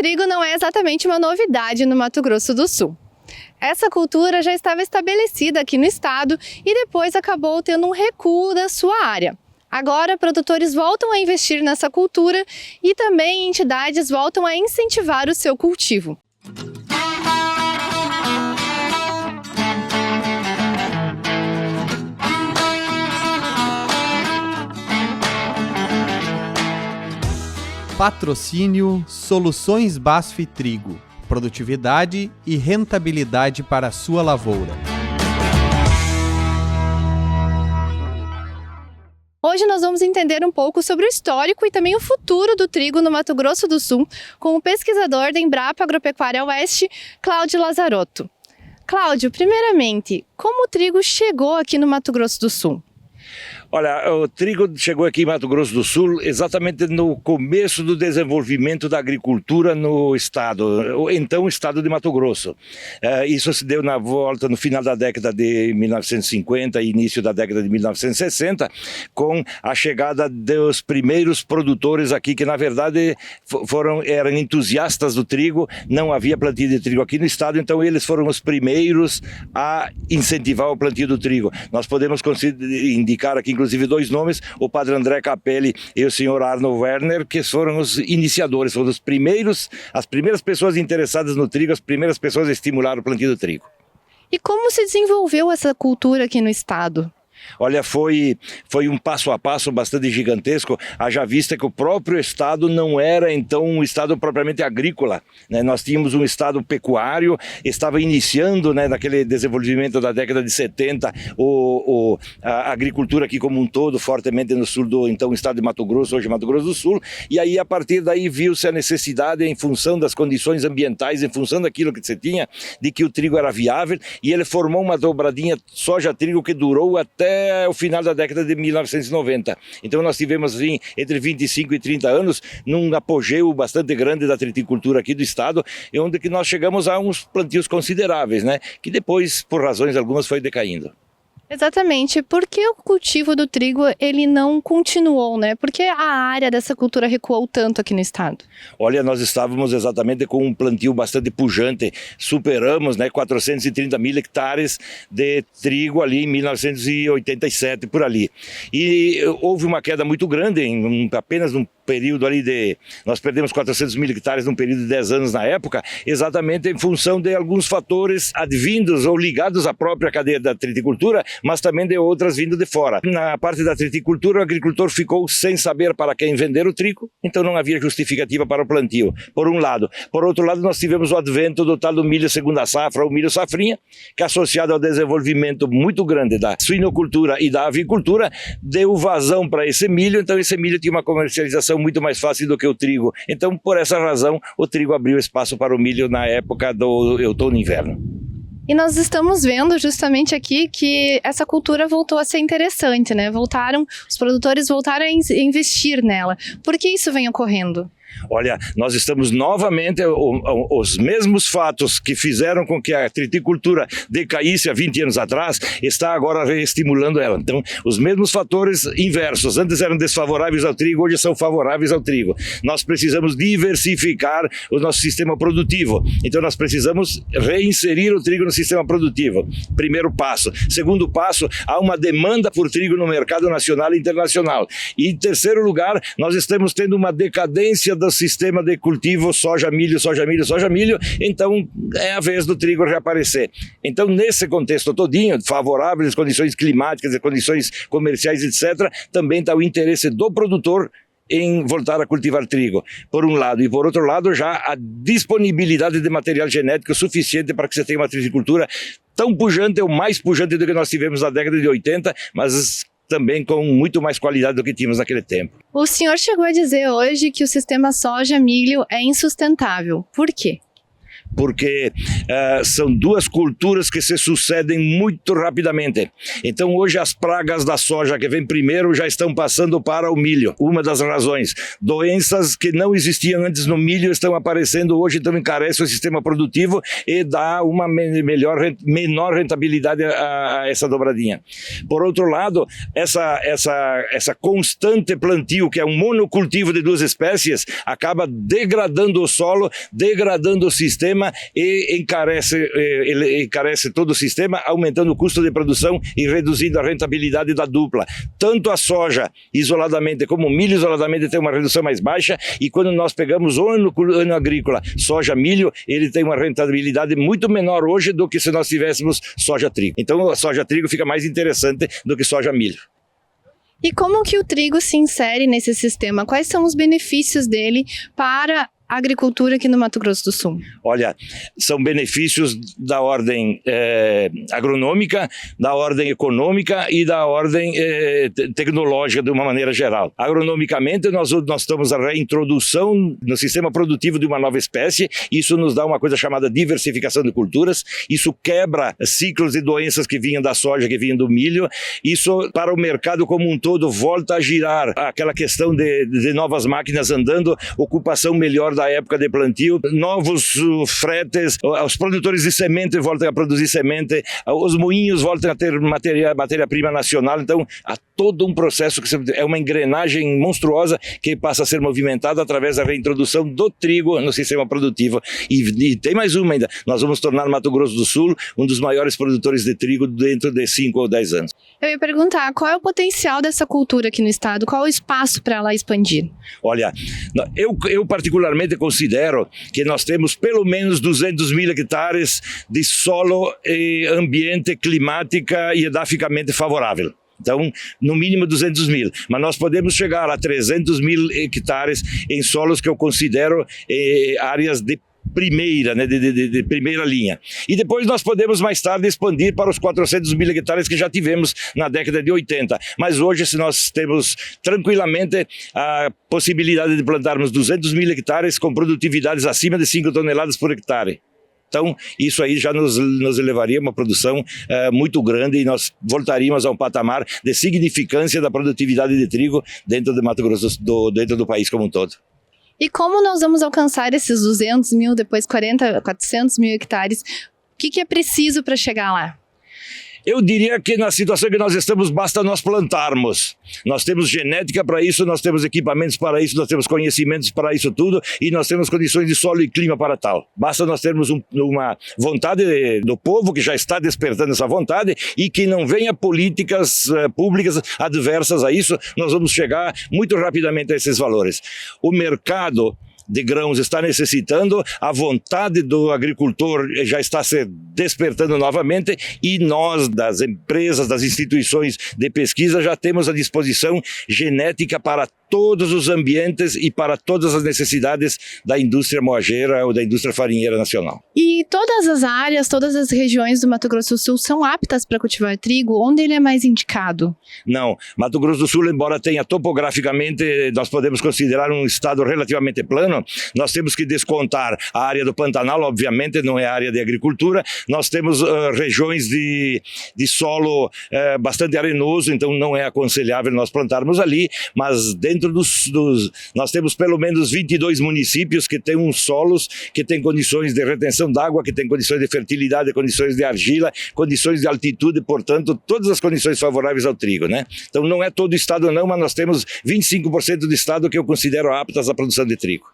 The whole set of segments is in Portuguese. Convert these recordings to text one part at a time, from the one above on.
trigo não é exatamente uma novidade no Mato Grosso do Sul. Essa cultura já estava estabelecida aqui no estado e depois acabou tendo um recuo da sua área. Agora, produtores voltam a investir nessa cultura e também entidades voltam a incentivar o seu cultivo. Patrocínio Soluções BASF Trigo. Produtividade e rentabilidade para a sua lavoura. Hoje nós vamos entender um pouco sobre o histórico e também o futuro do trigo no Mato Grosso do Sul com o pesquisador da Embrapa Agropecuária Oeste, Cláudio Lazarotto. Cláudio, primeiramente, como o trigo chegou aqui no Mato Grosso do Sul? Olha, o trigo chegou aqui em Mato Grosso do Sul exatamente no começo do desenvolvimento da agricultura no estado, então o estado de Mato Grosso. Isso se deu na volta, no final da década de 1950 e início da década de 1960, com a chegada dos primeiros produtores aqui, que na verdade eram entusiastas do trigo, não havia plantio de trigo aqui no estado, então eles foram os primeiros a incentivar o plantio do trigo. Nós podemos indicar aqui, inclusive, dois nomes, o padre André Capelli e o senhor Arno Werner, que foram os iniciadores, foram as primeiras pessoas interessadas no trigo, as primeiras pessoas a estimular o plantio do trigo. E como se desenvolveu essa cultura aqui no estado? Olha, foi um passo a passo bastante gigantesco, haja vista que o próprio estado não era então um estado propriamente agrícola, né? Nós tínhamos um estado pecuário, estava iniciando, né, naquele desenvolvimento da década de 70 a agricultura aqui como um todo, fortemente no sul do então estado de Mato Grosso, hoje Mato Grosso do Sul, e aí a partir daí viu-se a necessidade, em função das condições ambientais, em função daquilo que se tinha, de que o trigo era viável, e ele formou uma dobradinha soja-trigo que durou até o final da década de 1990. Então nós tivemos assim, entre 25 e 30 anos num apogeu bastante grande da triticultura aqui do estado, onde que nós chegamos a uns plantios consideráveis, né? Que depois, por razões algumas, foi decaindo. Exatamente. Por que o cultivo do trigo ele não continuou, né? Por que a área dessa cultura recuou tanto aqui no estado? Olha, nós estávamos exatamente com um plantio bastante pujante. Superamos, né, 430 mil hectares de trigo ali em 1987, por ali. E houve uma queda muito grande, apenas num período ali nós perdemos 400 mil hectares num período de 10 anos na época, exatamente em função de alguns fatores advindos ou ligados à própria cadeia da triticultura, mas também de outras vindo de fora. Na parte da triticultura, o agricultor ficou sem saber para quem vender o trigo, então não havia justificativa para o plantio, por um lado. Por outro lado, nós tivemos o advento do tal do milho segunda safra, ou milho safrinha, que associado ao desenvolvimento muito grande da suinocultura e da avicultura, deu vazão para esse milho, então esse milho tinha uma comercialização muito mais fácil do que o trigo. Então, por essa razão, o trigo abriu espaço para o milho na época do outono e inverno. E nós estamos vendo justamente aqui que essa cultura voltou a ser interessante, né? Os produtores voltaram a investir nela. Por que isso vem ocorrendo? Olha, nós estamos novamente, os mesmos fatos que fizeram com que a triticultura decaísse há 20 anos atrás, está agora reestimulando ela. Então, os mesmos fatores inversos, antes eram desfavoráveis ao trigo, hoje são favoráveis ao trigo. Nós precisamos diversificar o nosso sistema produtivo, então nós precisamos reinserir o trigo no sistema produtivo. Primeiro passo. Segundo passo, há uma demanda por trigo no mercado nacional e internacional. E em terceiro lugar, nós estamos tendo uma decadência do sistema de cultivo soja, milho, soja, milho, soja, milho, então é a vez do trigo reaparecer. Então, nesse contexto todinho, favoráveis às condições climáticas, às condições comerciais, etc., também está o interesse do produtor em voltar a cultivar trigo, por um lado, e por outro lado já a disponibilidade de material genético suficiente para que você tenha uma triticultura tão pujante ou mais pujante do que nós tivemos na década de 80, mas também com muito mais qualidade do que tínhamos naquele tempo. O senhor chegou a dizer hoje que o sistema soja-milho é insustentável. Por quê? porque são duas culturas que se sucedem muito rapidamente. Então hoje as pragas da soja que vem primeiro já estão passando para o milho. Uma das razões, doenças que não existiam antes no milho estão aparecendo hoje, então encarece o sistema produtivo e dá uma menor rentabilidade a essa dobradinha. Por outro lado, essa constante plantio, que é um monocultivo de duas espécies, acaba degradando o solo, degradando o sistema e encarece todo o sistema, aumentando o custo de produção e reduzindo a rentabilidade da dupla. Tanto a soja isoladamente como o milho isoladamente tem uma redução mais baixa, e quando nós pegamos o ano agrícola, soja, milho, ele tem uma rentabilidade muito menor hoje do que se nós tivéssemos soja-trigo. Então a soja-trigo fica mais interessante do que soja-milho. E como que o trigo se insere nesse sistema? Quais são os benefícios dele para a agricultura aqui no Mato Grosso do Sul? Olha, são benefícios da ordem agronômica, da ordem econômica e da ordem tecnológica de uma maneira geral. Agronomicamente, nós estamos a reintrodução no sistema produtivo de uma nova espécie. Isso nos dá uma coisa chamada diversificação de culturas. Isso quebra ciclos de doenças que vinham da soja, que vinham do milho. Isso, para o mercado como um todo, volta a girar aquela questão de novas máquinas andando, ocupação melhor da época de plantio, novos fretes, os produtores de semente voltam a produzir semente, os moinhos voltam a ter matéria-prima nacional. Então há todo um processo que é uma engrenagem monstruosa que passa a ser movimentada através da reintrodução do trigo no sistema produtivo. E tem mais uma ainda, nós vamos tornar Mato Grosso do Sul um dos maiores produtores de trigo dentro de 5 ou 10 anos. Eu ia perguntar, qual é o potencial dessa cultura aqui no estado? Qual é o espaço para ela expandir? Olha, eu particularmente considero que nós temos pelo menos 200 mil hectares de solo e ambiente climática e edaficamente favorável. Então, no mínimo 200 mil, mas nós podemos chegar a 300 mil hectares em solos que eu considero áreas de primeira, né, de primeira linha. E depois nós podemos mais tarde expandir para os 400 mil hectares que já tivemos na década de 80. Mas hoje, se nós temos tranquilamente a possibilidade de plantarmos 200 mil hectares com produtividades acima de 5 toneladas por hectare. Então, isso aí já nos elevaria a uma produção muito grande, e nós voltaríamos a um patamar de significância da produtividade de trigo dentro de Mato Grosso, dentro do país como um todo. E como nós vamos alcançar esses 200 mil, depois 400 mil hectares? O que é preciso para chegar lá? Eu diria que na situação que nós estamos, basta nós plantarmos. Nós temos genética para isso, nós temos equipamentos para isso, nós temos conhecimentos para isso tudo, e nós temos condições de solo e clima para tal. Basta nós termos uma vontade do povo, que já está despertando essa vontade, e que não venha políticas públicas adversas a isso. Nós vamos chegar muito rapidamente a esses valores. O mercado de grãos está necessitando, a vontade do agricultor já está se despertando novamente, e nós, das empresas, das instituições de pesquisa, já temos à disposição genética para todos os ambientes e para todas as necessidades da indústria moageira ou da indústria farinheira nacional. E todas as áreas, todas as regiões do Mato Grosso do Sul são aptas para cultivar trigo? Onde ele é mais indicado? Não, Mato Grosso do Sul, embora tenha topograficamente, nós podemos considerar um estado relativamente plano, nós temos que descontar a área do Pantanal, obviamente não é área de agricultura. Nós temos regiões de solo bastante arenoso, então não é aconselhável nós plantarmos ali, mas dentro nós temos pelo menos 22 municípios que têm uns solos que têm condições de retenção d'água, que têm condições de fertilidade, condições de argila, condições de altitude, portanto, todas as condições favoráveis ao trigo, né? Então não é todo o estado não, mas nós temos 25% do estado que eu considero aptas à produção de trigo.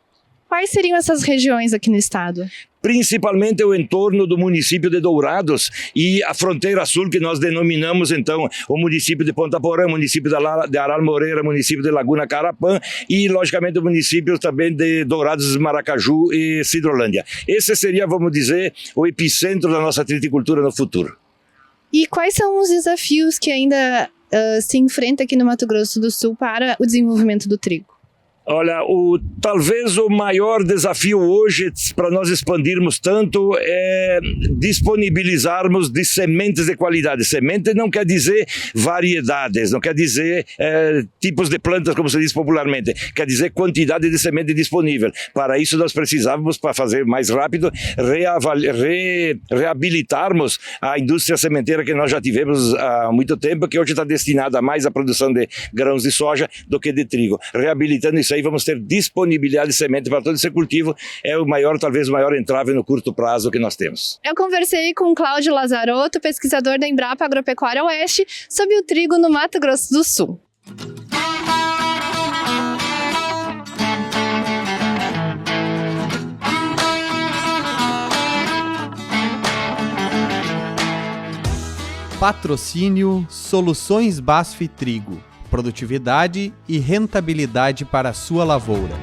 Quais seriam essas regiões aqui no estado? Principalmente o entorno do município de Dourados e a fronteira sul, que nós denominamos então o município de Ponta Porã, município de Aral Moreira, município de Laguna Carapã e logicamente o município também de Dourados, Maracaju e Cidrolândia. Esse seria, vamos dizer, o epicentro da nossa triticultura no futuro. E quais são os desafios que ainda se enfrenta aqui no Mato Grosso do Sul para o desenvolvimento do trigo? Olha, talvez o maior desafio hoje para nós expandirmos tanto é disponibilizarmos de sementes de qualidade. Semente não quer dizer variedades, não quer dizer tipos de plantas, como se diz popularmente, quer dizer quantidade de semente disponível. Para isso nós precisávamos, para fazer mais rápido, reabilitarmos a indústria sementeira que nós já tivemos há muito tempo, que hoje está destinada mais à produção de grãos de soja do que de trigo. Reabilitando isso aí, vamos ter disponibilidade de semente para todo esse cultivo, é talvez o maior entrave no curto prazo que nós temos. Eu conversei com Cláudio Lazarotto, pesquisador da Embrapa Agropecuária Oeste, sobre o trigo no Mato Grosso do Sul. Patrocínio Soluções BASF Trigo. Produtividade e rentabilidade para a sua lavoura.